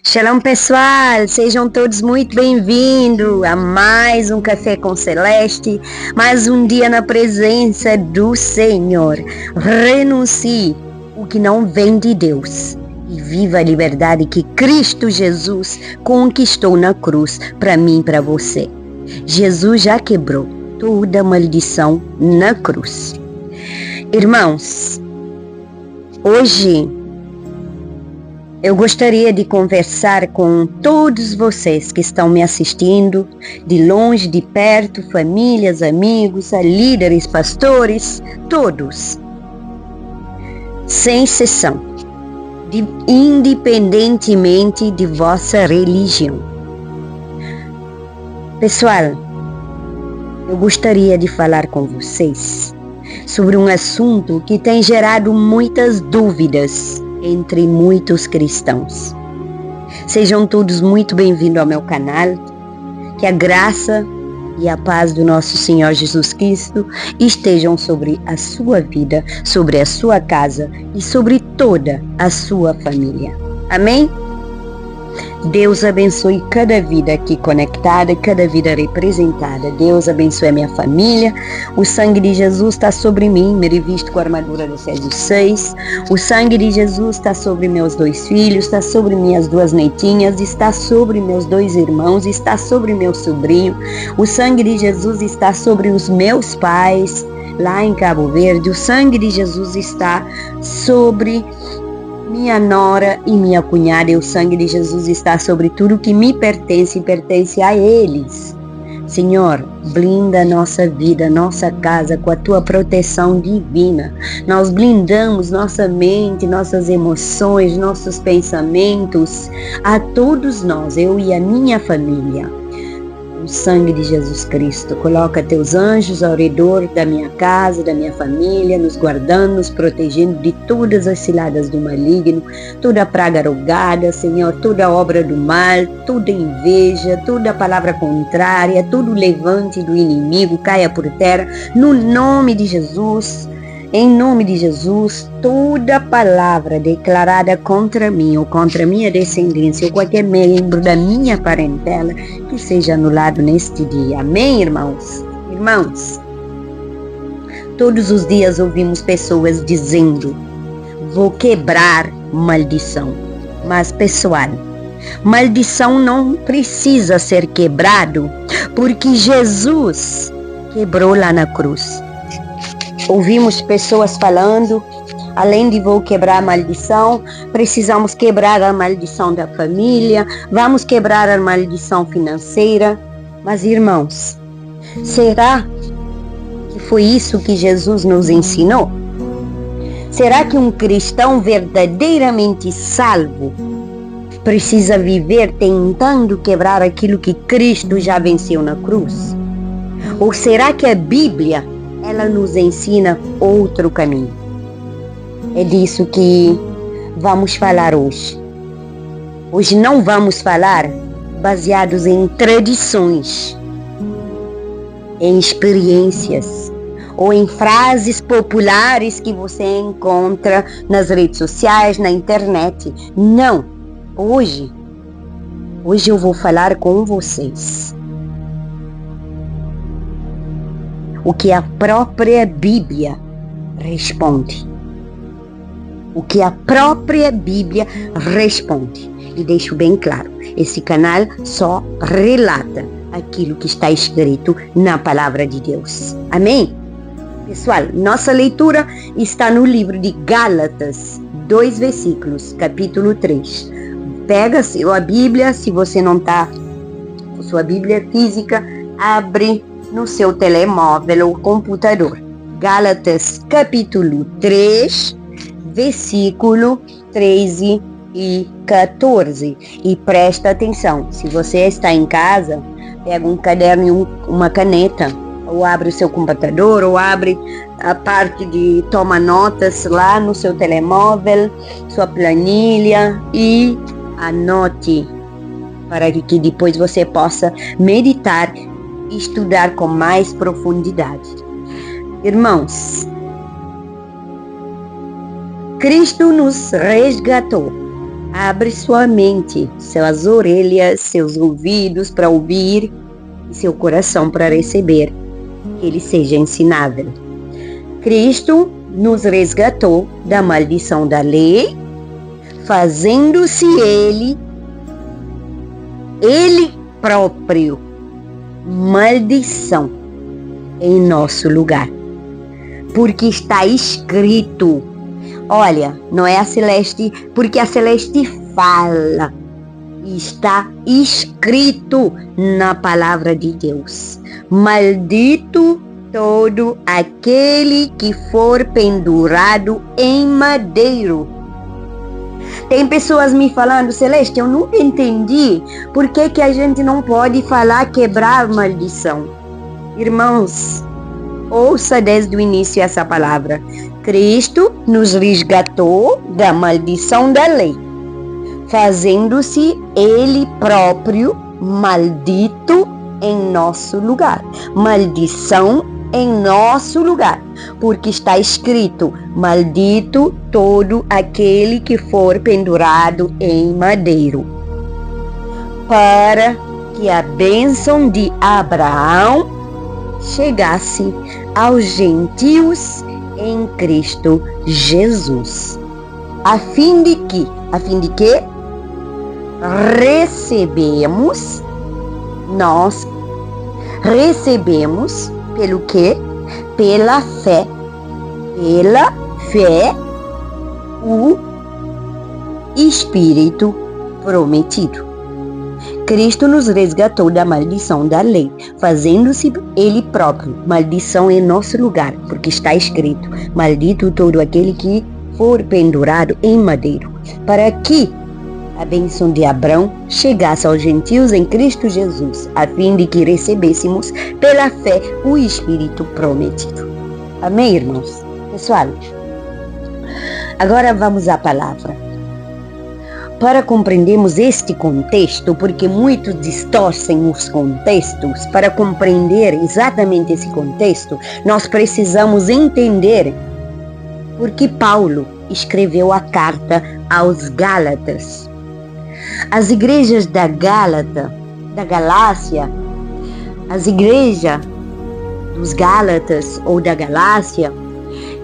Shalom pessoal, sejam todos muito bem-vindos a mais um Café com Celeste, mais um dia na presença do Senhor. Renuncie o que não vem de Deus e viva a liberdade que Cristo Jesus conquistou na cruz para mim e para você. Jesus já quebrou toda maldição na cruz. Irmãos, hoje eu gostaria de conversar com todos vocês que estão me assistindo, de longe, de perto, famílias, amigos, líderes, pastores, todos, sem exceção, independentemente de vossa religião. Pessoal, eu gostaria de falar com vocês sobre um assunto que tem gerado muitas dúvidas entre muitos cristãos. Sejam todos muito bem-vindos ao meu canal. Que a graça e a paz do nosso Senhor Jesus Cristo estejam sobre a sua vida, sobre a sua casa e sobre toda a sua família. Amém? Deus abençoe cada vida aqui conectada, cada vida representada. Deus abençoe a minha família. O sangue de Jesus está sobre mim, me revisto com a armadura de Efésios 6. O sangue de Jesus está sobre meus 2 filhos, está sobre minhas 2 netinhas, está sobre meus 2 irmãos, está sobre meu sobrinho. O sangue de Jesus está sobre os meus pais lá em Cabo Verde. O sangue de Jesus está sobre minha nora e minha cunhada, e o sangue de Jesus está sobre tudo que me pertence e pertence a eles. Senhor, blinda nossa vida, nossa casa com a tua proteção divina. Nós blindamos nossa mente, nossas emoções, nossos pensamentos, a todos nós, eu e a minha família. O sangue de Jesus Cristo, coloca teus anjos ao redor da minha casa, da minha família, nos guardando, nos protegendo de todas as ciladas do maligno, toda praga rogada, Senhor, toda obra do mal, toda inveja, toda palavra contrária, todo levante do inimigo caia por terra, no nome de Jesus. Em nome de Jesus, toda palavra declarada contra mim ou contra minha descendência ou qualquer membro da minha parentela que seja anulado neste dia. Amém, irmãos? Irmãos, todos os dias ouvimos pessoas dizendo: vou quebrar maldição. Mas, pessoal, maldição não precisa ser quebrado porque Jesus quebrou lá na cruz. Ouvimos pessoas falando, além de vou quebrar a maldição, precisamos quebrar a maldição da família, vamos quebrar a maldição financeira. Mas, irmãos, será que foi isso que Jesus nos ensinou? Será que um cristão verdadeiramente salvo precisa viver tentando quebrar aquilo que Cristo já venceu na cruz? Ou será que a Bíblia ela nos ensina outro caminho? É disso que vamos falar hoje. Hoje não vamos falar baseados em tradições, em experiências ou em frases populares que você encontra nas redes sociais, na internet. Não. Hoje eu vou falar com vocês o que a própria Bíblia responde. O que a própria Bíblia responde. E deixo bem claro, esse canal só relata aquilo que está escrito na palavra de Deus. Amém? Pessoal, nossa leitura está no livro de Gálatas, 2 versículos, capítulo 3. Pega a Bíblia, se você não está com sua Bíblia física, abre no seu telemóvel ou computador. Gálatas capítulo 3, versículo 13 e 14. E presta atenção, se você está em casa, pega um caderno e uma caneta, ou abre o seu computador, ou abre a parte de toma notas lá no seu telemóvel, sua planilha, e anote para que depois você possa meditar e estudar com mais profundidade. Irmãos, Cristo nos resgatou Abre sua mente, suas orelhas, seus ouvidos para ouvir e seu coração para receber. Que ele seja ensinável. Cristo nos resgatou da maldição da lei, fazendo-se Ele próprio maldição em nosso lugar. Porque está escrito, olha, não é a Celeste, porque a Celeste fala, está escrito na palavra de Deus: maldito todo aquele que for pendurado em madeiro. Tem pessoas me falando, Celeste, eu nunca entendi por que a gente não pode falar quebrar maldição. Irmãos, ouça desde o início essa palavra. Cristo nos resgatou da maldição da lei, fazendo-se Ele próprio maldito em nosso lugar. Maldição em nosso lugar, porque está escrito: maldito todo aquele que for pendurado em madeiro, para que a bênção de Abraão chegasse aos gentios em Cristo Jesus, a fim de que nós recebemos pelo quê? Pela fé, o Espírito prometido. Cristo nos resgatou da maldição da lei, fazendo-se Ele próprio maldição em nosso lugar, porque está escrito: maldito todo aquele que for pendurado em madeiro, para que a bênção de Abraão chegasse aos gentios em Cristo Jesus, a fim de que recebêssemos pela fé o Espírito prometido. Amém, irmãos? Pessoal, agora vamos à palavra. Para compreendermos este contexto, porque muitos distorcem os contextos, para compreender exatamente esse contexto, nós precisamos entender porque Paulo escreveu a carta aos Gálatas. As igrejas da Galácia, as igrejas dos Gálatas ou da Galácia,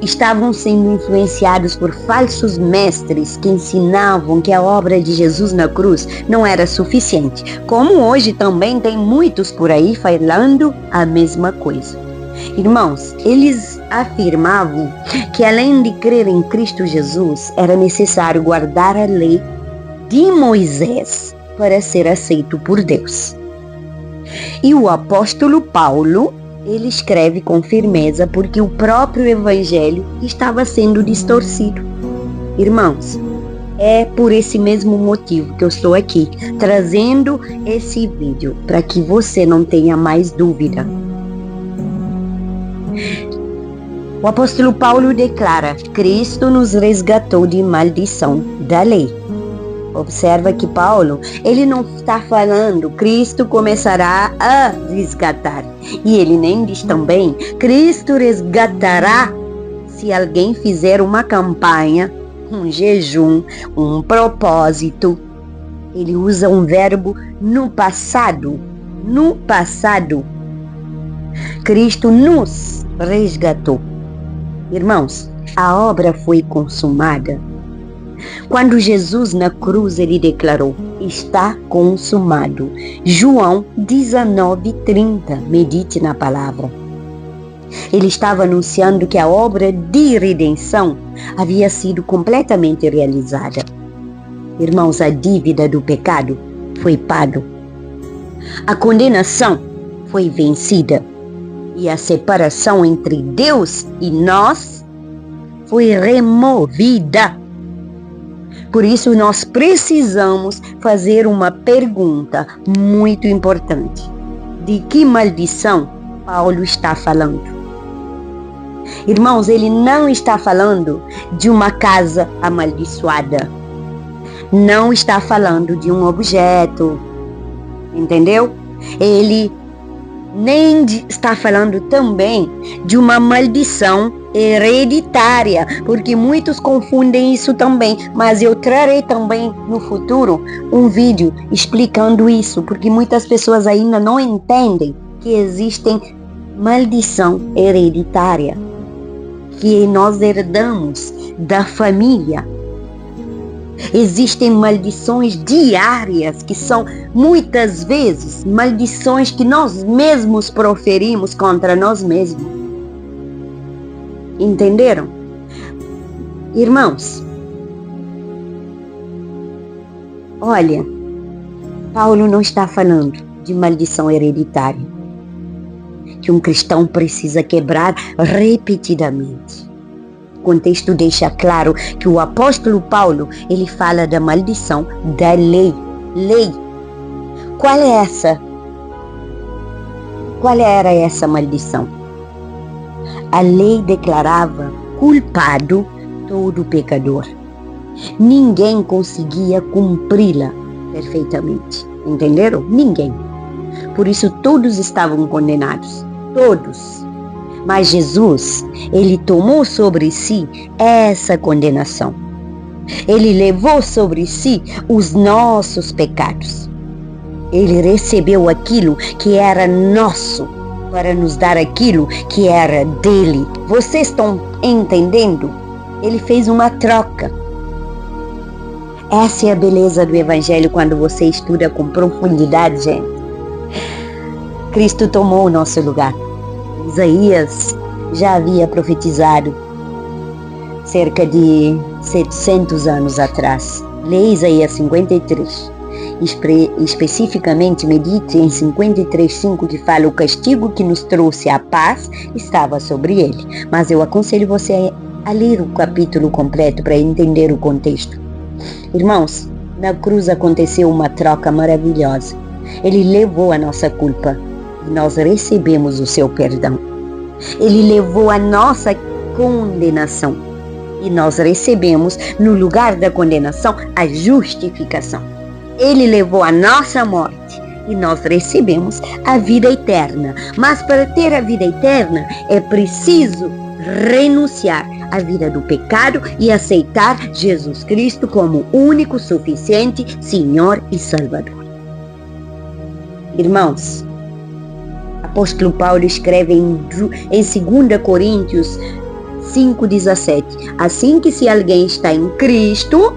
estavam sendo influenciados por falsos mestres que ensinavam que a obra de Jesus na cruz não era suficiente. Como hoje também tem muitos por aí falando a mesma coisa. Irmãos, eles afirmavam que além de crer em Cristo Jesus, era necessário guardar a lei de Moisés para ser aceito por Deus. E o apóstolo Paulo, ele escreve com firmeza porque o próprio evangelho estava sendo distorcido. Irmãos, é por esse mesmo motivo que eu estou aqui trazendo esse vídeo, para que você não tenha mais dúvida. O apóstolo Paulo declara: Cristo nos resgatou de maldição da lei. Observa que Paulo, ele não está falando Cristo começará a resgatar. E ele nem diz também Cristo resgatará se alguém fizer uma campanha, um jejum, um propósito. Ele usa um verbo no passado. No passado. Cristo nos resgatou. Irmãos, a obra foi consumada. Quando Jesus na cruz ele declarou: está consumado. João 19:30, medite na palavra. Ele estava anunciando que a obra de redenção havia sido completamente realizada. Irmãos, a dívida do pecado foi paga. A condenação foi vencida. E a separação entre Deus e nós foi removida. Por isso, nós precisamos fazer uma pergunta muito importante. De que maldição Paulo está falando? Irmãos, ele não está falando de uma casa amaldiçoada. Não está falando de um objeto. Entendeu? Ele nem está falando também de uma maldição hereditária, porque muitos confundem isso também, mas eu trarei também no futuro um vídeo explicando isso, porque muitas pessoas ainda não entendem que existem maldição hereditária, que nós herdamos da família. Existem maldições diárias, que são muitas vezes maldições que nós mesmos proferimos contra nós mesmos. Entenderam? Irmãos, olha, Paulo não está falando de maldição hereditária, que um cristão precisa quebrar repetidamente. O contexto deixa claro que o apóstolo Paulo, ele fala da maldição da lei. Lei. Qual é essa? Qual era essa maldição? A lei declarava culpado todo pecador. Ninguém conseguia cumpri-la perfeitamente. Entenderam? Ninguém. Por isso todos estavam condenados. Todos. Mas Jesus, ele tomou sobre si essa condenação. Ele levou sobre si os nossos pecados. Ele recebeu aquilo que era nosso para nos dar aquilo que era dele. Vocês estão entendendo? Ele fez uma troca. Essa é a beleza do Evangelho quando você estuda com profundidade, gente. Cristo tomou o nosso lugar. Isaías já havia profetizado cerca de 700 anos atrás. Leia Isaías 53. Especificamente, medite em 53:5, que fala: o castigo que nos trouxe a paz estava sobre ele. Mas eu aconselho você a ler o capítulo completo para entender o contexto. Irmãos, na cruz aconteceu uma troca maravilhosa. Ele levou a nossa culpa e nós recebemos o seu perdão. Ele levou a nossa condenação e nós recebemos, no lugar da condenação, a justificação. Ele levou a nossa morte e nós recebemos a vida eterna. Mas para ter a vida eterna é preciso renunciar à vida do pecado e aceitar Jesus Cristo como único, suficiente Senhor e Salvador. Irmãos, apóstolo Paulo escreve em 2 Coríntios 5:17: assim que se alguém está em Cristo,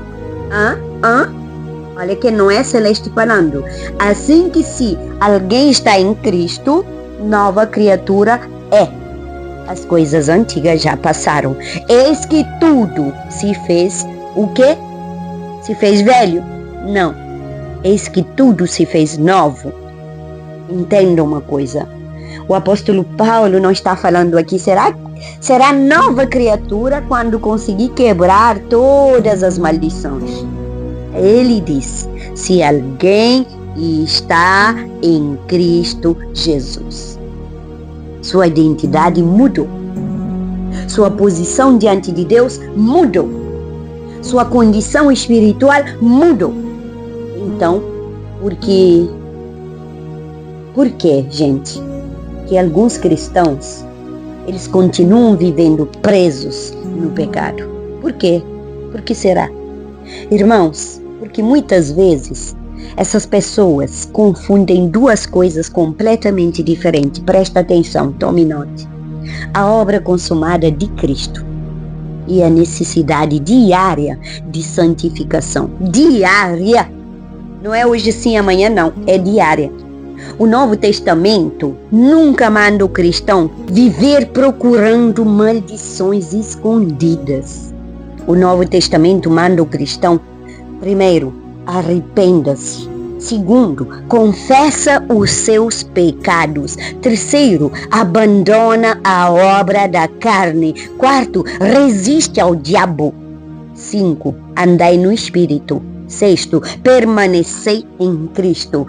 olha que não é Celeste falando, assim que se alguém está em Cristo, nova criatura é. As coisas antigas já passaram. Eis que tudo se fez o quê? Se fez velho? Não. Eis que tudo se fez novo. Entenda uma coisa. O apóstolo Paulo não está falando aqui, será nova criatura quando conseguir quebrar todas as maldições. Ele diz: se alguém está em Cristo Jesus. Sua identidade mudou. Sua posição diante de Deus mudou. Sua condição espiritual mudou. Então, por que, gente, que alguns cristãos, eles continuam vivendo presos no pecado? Por quê? Por que será? Irmãos, porque muitas vezes essas pessoas confundem duas coisas completamente diferentes. Presta atenção, tome nota. A obra consumada de Cristo e a necessidade diária de santificação. Diária! Não é hoje sim, amanhã não, é diária. O Novo Testamento nunca manda o cristão viver procurando maldições escondidas. O Novo Testamento manda o cristão, primeiro, arrependa-se. Segundo, confessa os seus pecados. Terceiro, abandona a obra da carne. Quarto, resiste ao diabo. 5, andai no Espírito. 6, permanecei em Cristo.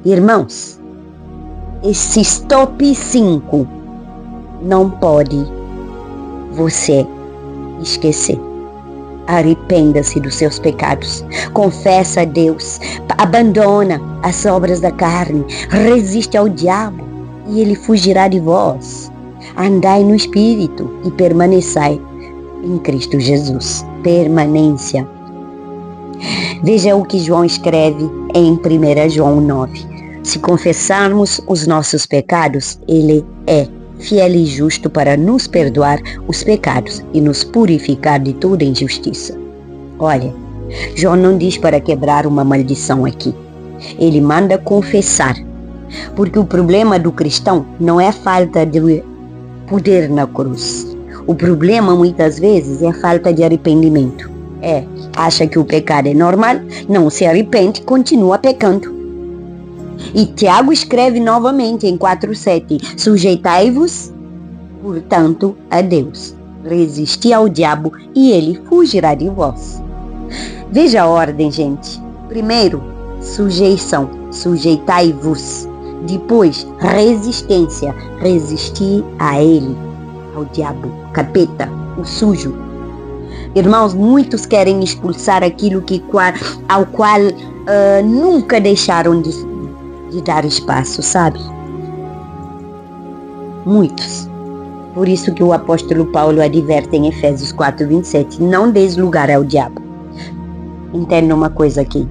Irmãos, esses top 5 não pode você esquecer. Arrependa-se dos seus pecados, confessa a Deus, abandona as obras da carne, resiste ao diabo, e ele fugirá de vós. Andai no Espírito e permanecei em Cristo Jesus. Permanência. Veja o que João escreve em 1 João 9. Se confessarmos os nossos pecados, ele é fiel e justo para nos perdoar os pecados e nos purificar de toda injustiça. Olha, João não diz para quebrar uma maldição aqui. Ele manda confessar. Porque o problema do cristão não é a falta de poder na cruz. O problema muitas vezes é a falta de arrependimento. Acha que o pecado é normal, não se arrepende, continua pecando. E Tiago escreve novamente em 4:7: sujeitai-vos, portanto, a Deus. Resisti ao diabo e ele fugirá de vós. Veja a ordem, gente. Primeiro, sujeição, sujeitai-vos. Depois, resistência, resistir a ele, ao diabo, capeta, o sujo. Irmãos, muitos querem expulsar aquilo ao qual nunca deixaram de dar espaço, sabe? Muitos. Por isso que o apóstolo Paulo adverte em Efésios 4:27, não deis lugar ao diabo. Entenda uma coisa aqui.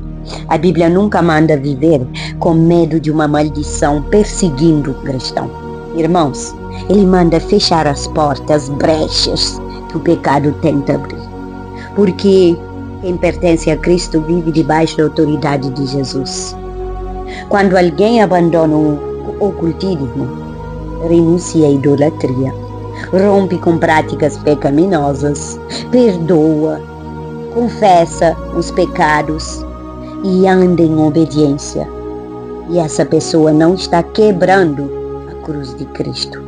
A Bíblia nunca manda viver com medo de uma maldição perseguindo o cristão. Irmãos, ele manda fechar as portas, brechas que o pecado tenta abrir. Porque quem pertence a Cristo vive debaixo da autoridade de Jesus. Quando alguém abandona o ocultismo, renuncia à idolatria, rompe com práticas pecaminosas, perdoa, confessa os pecados e anda em obediência. E essa pessoa não está quebrando a cruz de Cristo.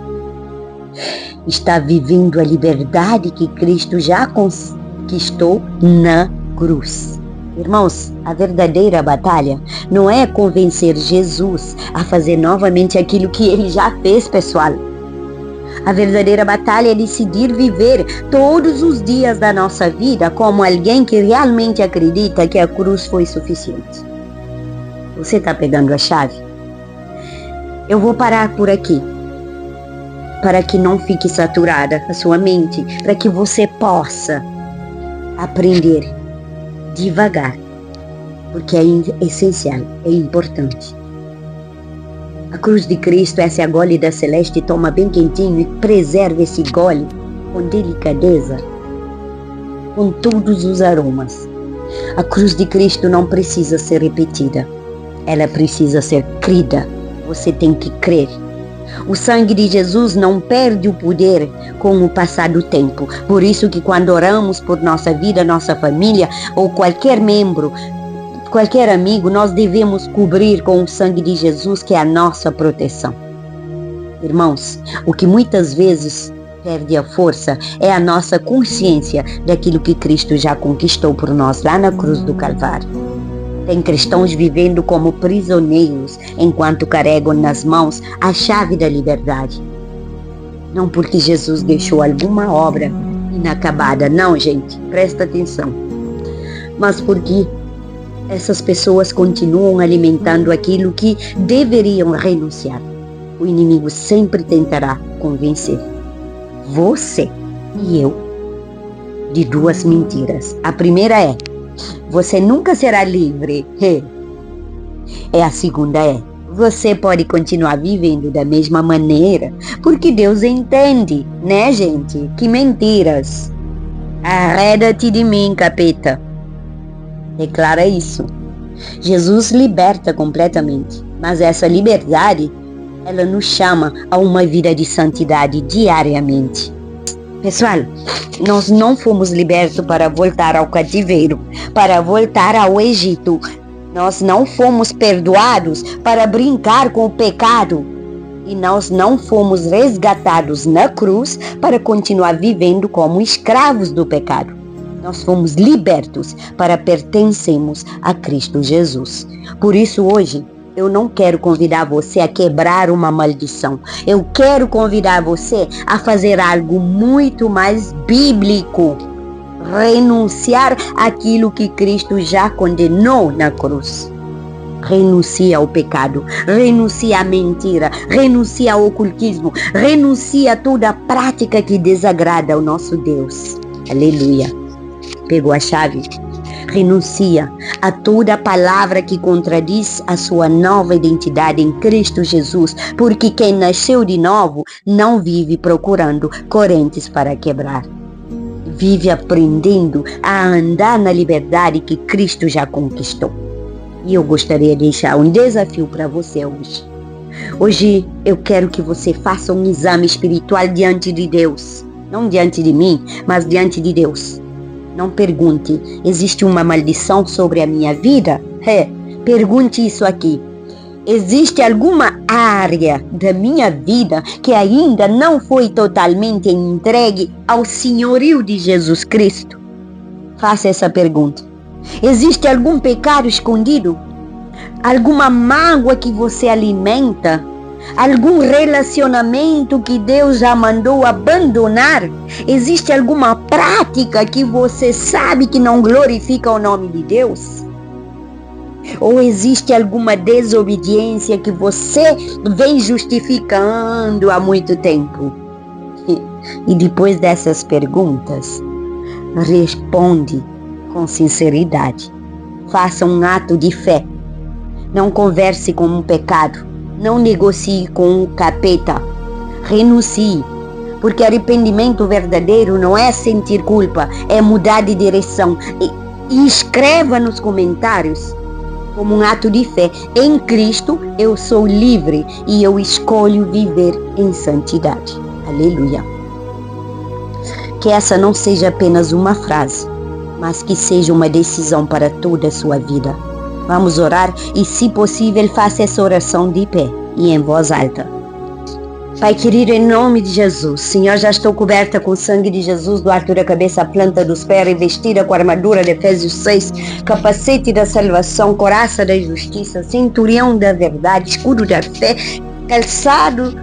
Está vivendo a liberdade que Cristo já conquistou na cruz. Irmãos, a verdadeira batalha não é convencer Jesus a fazer novamente aquilo que ele já fez, pessoal. A verdadeira batalha é decidir viver todos os dias da nossa vida como alguém que realmente acredita que a cruz foi suficiente. Você está pegando a chave? Eu vou parar por aqui, para que não fique saturada a sua mente, para que você possa aprender devagar, porque é essencial, é importante. A cruz de Cristo, essa é a gole da celeste, toma bem quentinho e preserva esse gole com delicadeza, com todos os aromas. A cruz de Cristo não precisa ser repetida, ela precisa ser crida. Você tem que crer. O sangue de Jesus não perde o poder com o passar do tempo. Por isso que quando oramos por nossa vida, nossa família ou qualquer membro, qualquer amigo, nós devemos cobrir com o sangue de Jesus, que é a nossa proteção. Irmãos, o que muitas vezes perde a força é a nossa consciência daquilo que Cristo já conquistou por nós lá na cruz do Calvário. Tem cristãos vivendo como prisioneiros enquanto carregam nas mãos a chave da liberdade. Não porque Jesus deixou alguma obra inacabada, não, gente, presta atenção. Mas porque essas pessoas continuam alimentando aquilo que deveriam renunciar. O inimigo sempre tentará convencer você e eu de duas mentiras. A primeira é: você nunca será livre. A segunda é: você pode continuar vivendo da mesma maneira, porque Deus entende, né, gente? Que mentiras. Arreda-te de mim, capeta. Declara isso. Jesus liberta completamente, mas essa liberdade, ela nos chama a uma vida de santidade diariamente. Pessoal, nós não fomos libertos para voltar ao cativeiro, para voltar ao Egito. Nós não fomos perdoados para brincar com o pecado. E nós não fomos resgatados na cruz para continuar vivendo como escravos do pecado. Nós fomos libertos para pertencermos a Cristo Jesus. Por isso hoje, eu não quero convidar você a quebrar uma maldição. Eu quero convidar você a fazer algo muito mais bíblico. Renunciar àquilo que Cristo já condenou na cruz. Renuncia ao pecado, renuncia à mentira, renuncia ao ocultismo, renuncia a toda prática que desagrada ao nosso Deus. Aleluia. Pegou a chave? Renuncia a toda palavra que contradiz a sua nova identidade em Cristo Jesus, porque quem nasceu de novo não vive procurando correntes para quebrar. Vive aprendendo a andar na liberdade que Cristo já conquistou. E eu gostaria de deixar um desafio para você hoje. Hoje eu quero que você faça um exame espiritual diante de Deus. Não diante de mim, mas diante de Deus. Não pergunte, existe uma maldição sobre a minha vida? Pergunte isso aqui. Existe alguma área da minha vida que ainda não foi totalmente entregue ao senhorio de Jesus Cristo? Faça essa pergunta. Existe algum pecado escondido? Alguma mágoa que você alimenta? Algum relacionamento que Deus já mandou abandonar? Existe alguma prática que você sabe que não glorifica o nome de Deus? Ou existe alguma desobediência que você vem justificando há muito tempo? E depois dessas perguntas, responde com sinceridade. Faça um ato de fé. Não converse com um pecado. Não negocie com um capeta. Renuncie. Porque arrependimento verdadeiro não é sentir culpa, é mudar de direção. E escreva nos comentários, como um ato de fé: em Cristo eu sou livre e eu escolho viver em santidade. Aleluia. Que essa não seja apenas uma frase, mas que seja uma decisão para toda a sua vida. Vamos orar e, se possível, faça essa oração de pé e em voz alta. Pai querido, em nome de Jesus, Senhor, já estou coberta com o sangue de Jesus, do alto da cabeça à planta dos pés, revestida com a armadura de Efésios 6, capacete da salvação, coraça da justiça, cinturão da verdade, escudo da fé, calçado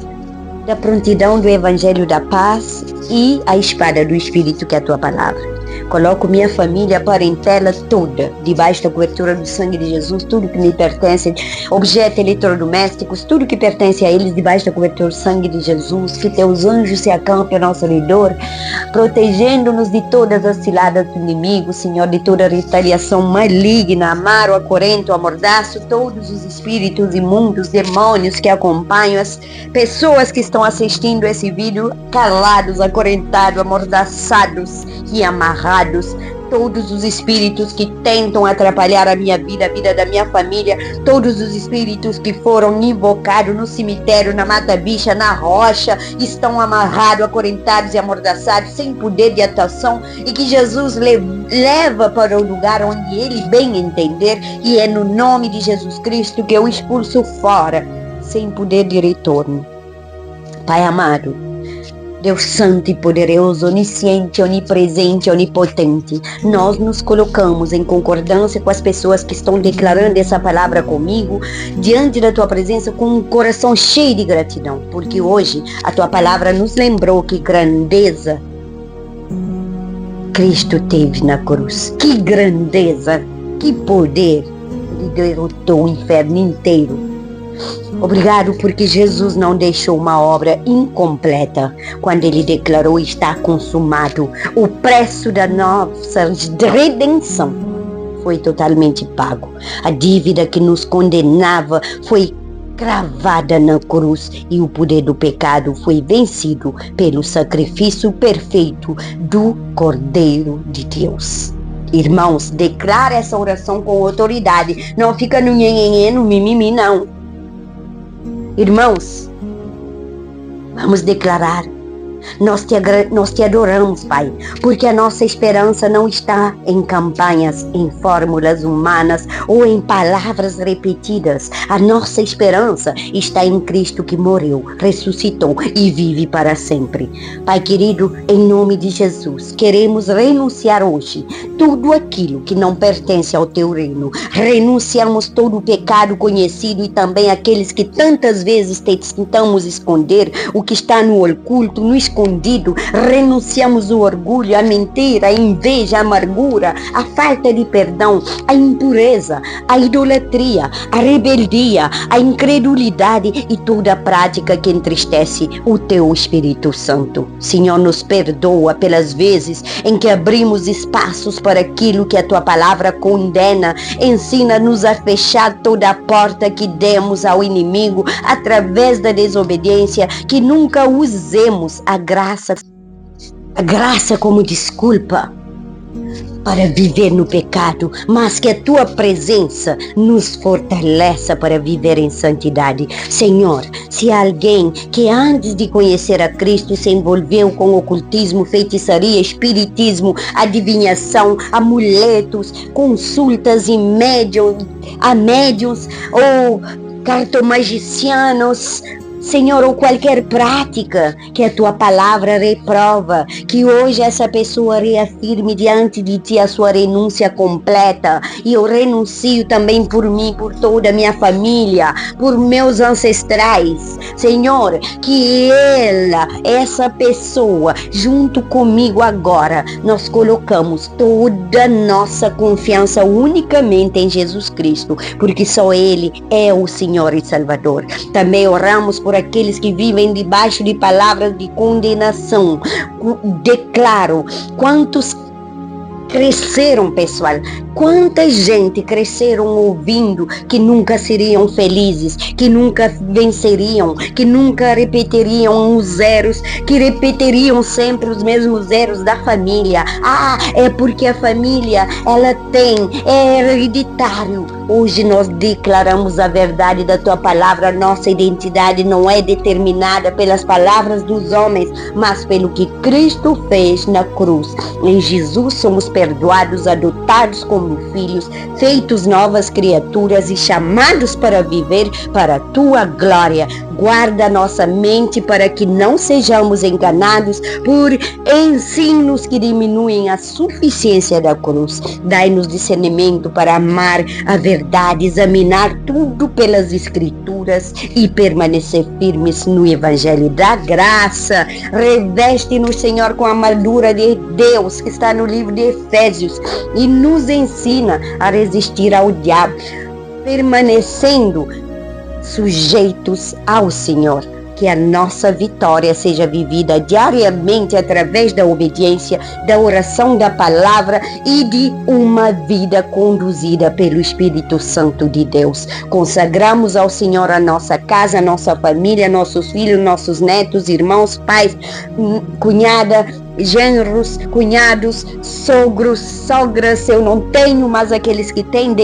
da prontidão do evangelho da paz e a espada do Espírito, que é a tua palavra. Coloco minha família, parentela toda, debaixo da cobertura do sangue de Jesus, tudo que me pertence, objetos eletrodomésticos, tudo que pertence a eles, debaixo da cobertura do sangue de Jesus. Que teus anjos se acampem ao nosso redor, protegendo-nos de todas as ciladas do inimigo, Senhor, de toda retaliação maligna, amaro, acorrento, amordaço, todos os espíritos imundos, demônios que acompanham as pessoas que estão assistindo esse vídeo, calados, acorrentados, amordaçados e amarrados, todos os espíritos que tentam atrapalhar a minha vida, a vida da minha família, todos os espíritos que foram invocados no cemitério, na mata bicha, na rocha, estão amarrados, acorrentados e amordaçados, sem poder de atuação, e que Jesus leva para o lugar onde ele bem entender, e é no nome de Jesus Cristo que eu expulso fora, sem poder de retorno. Pai amado, Deus santo e poderoso, onisciente, onipresente, onipotente, nós nos colocamos em concordância com as pessoas que estão declarando essa palavra comigo, diante da tua presença, com um coração cheio de gratidão, porque hoje a tua palavra nos lembrou que grandeza Cristo teve na cruz. Que grandeza, que poder! Ele derrotou o inferno inteiro. Obrigado porque Jesus não deixou uma obra incompleta quando ele declarou: está consumado. O preço da nossa redenção foi totalmente pago. A dívida que nos condenava foi cravada na cruz e o poder do pecado foi vencido pelo sacrifício perfeito do Cordeiro de Deus. Irmãos, declara essa oração com autoridade. Não fica no nhenhenhê, no mimimi, não. Irmãos, vamos declarar: nós te adoramos, Pai, porque a nossa esperança não está em campanhas, em fórmulas humanas ou em palavras repetidas. A nossa esperança está em Cristo, que morreu, ressuscitou e vive para sempre. Pai querido, em nome de Jesus, queremos renunciar hoje tudo aquilo que não pertence ao teu reino. Renunciamos todo o pecado conhecido e também aqueles que tantas vezes tentamos esconder, o que está no oculto, no esconderijo, escondido. Renunciamos o orgulho, a mentira, a inveja, a amargura, a falta de perdão, a impureza, a idolatria, a rebeldia, a incredulidade e toda a prática que entristece o teu Espírito Santo. Senhor, nos perdoa pelas vezes em que abrimos espaços para aquilo que a tua palavra condena. Ensina-nos a fechar toda a porta que demos ao inimigo através da desobediência, que nunca usemos a graça como desculpa para viver no pecado, mas que a tua presença nos fortaleça para viver em santidade. Senhor, se há alguém que antes de conhecer a Cristo se envolveu com ocultismo, feitiçaria, espiritismo, adivinhação, amuletos, consultas e médiuns ou cartomagicianos, Senhor, ou qualquer prática que a tua palavra reprova, que hoje essa pessoa reafirme diante de ti a sua renúncia completa. E eu renuncio também por mim, por toda a minha família, por meus ancestrais. Senhor, que essa pessoa, junto comigo agora, nós colocamos toda a nossa confiança unicamente em Jesus Cristo, porque só Ele é o Senhor e Salvador. Também oramos por aqueles que vivem debaixo de palavras de condenação. Declaro quantos cresceram, pessoal. Quanta gente cresceram ouvindo que nunca seriam felizes, que nunca venceriam, que nunca repetiriam os zeros, que repetiriam sempre os mesmos zeros da família. É porque a família, ela é hereditário. Hoje nós declaramos a verdade da tua palavra. Nossa identidade não é determinada pelas palavras dos homens, mas pelo que Cristo fez na cruz. Em Jesus somos perdoados, adotados como filhos, feitos novas criaturas e chamados para viver para a tua glória. Guarda nossa mente para que não sejamos enganados por ensinos que diminuem a suficiência da cruz. Dai-nos discernimento para amar a verdade, examinar tudo pelas Escrituras e permanecer firmes no Evangelho da graça. Reveste-nos, Senhor, com a armadura de Deus, que está no livro de Efésios, e nos ensina a resistir ao diabo, permanecendo sujeitos ao Senhor. Que a nossa vitória seja vivida diariamente através da obediência, da oração da palavra e de uma vida conduzida pelo Espírito Santo de Deus. Consagramos ao Senhor a nossa casa, a nossa família, nossos filhos, nossos netos, irmãos, pais, cunhada, genros, cunhados, sogros, sogras. Eu não tenho, mas aqueles que têm,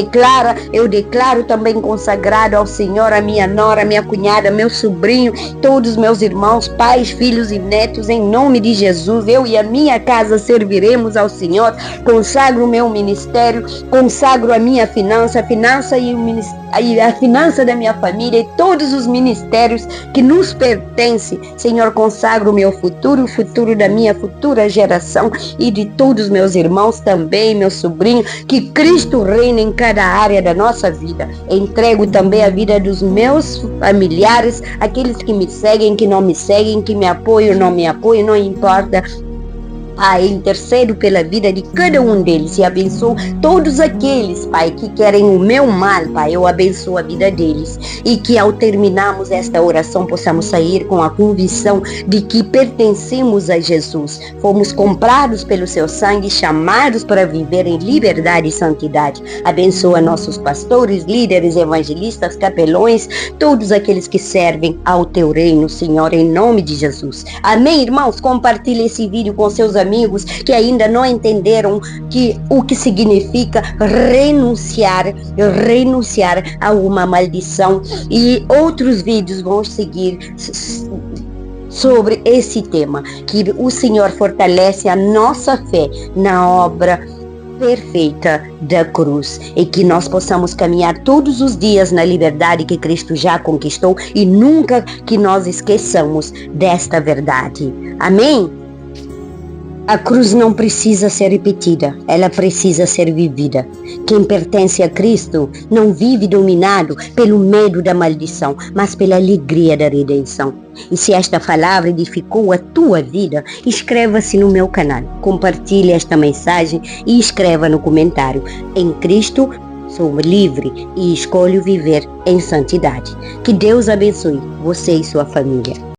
eu declaro também consagrado ao Senhor a minha nora, minha cunhada, meu sobrinho, todos meus irmãos, pais, filhos e netos, em nome de Jesus. Eu e a minha casa serviremos ao Senhor. Consagro o meu ministério, consagro a minha finança e a finança da minha família e todos os ministérios que nos pertencem. Senhor, consagro o meu futuro, o futuro da minha futura geração e de todos os meus irmãos também, meu sobrinho, que Cristo reine em cada área da nossa vida. Entrego também a vida dos meus familiares, aqueles que me seguem, que não me seguem, que me apoiam, não me apoiam, não importa. Pai, intercedo pela vida de cada um deles e abençoo todos aqueles, Pai, que querem o meu mal, Pai. Eu abençoo a vida deles e que ao terminarmos esta oração possamos sair com a convicção de que pertencemos a Jesus. Fomos comprados pelo seu sangue, chamados para viver em liberdade e santidade. Abençoa nossos pastores, líderes, evangelistas, capelões, todos aqueles que servem ao teu reino, Senhor, em nome de Jesus. Amém, irmãos? Compartilhe esse vídeo com seus amigos que ainda não entenderam o que significa renunciar a uma maldição, e outros vídeos vão seguir sobre esse tema, que o Senhor fortalece a nossa fé na obra perfeita da cruz, e que nós possamos caminhar todos os dias na liberdade que Cristo já conquistou e nunca que nós esqueçamos desta verdade. Amém? A cruz não precisa ser repetida, ela precisa ser vivida. Quem pertence a Cristo não vive dominado pelo medo da maldição, mas pela alegria da redenção. E se esta palavra edificou a tua vida, inscreva-se no meu canal, compartilhe esta mensagem e escreva no comentário: em Cristo sou livre e escolho viver em santidade. Que Deus abençoe você e sua família.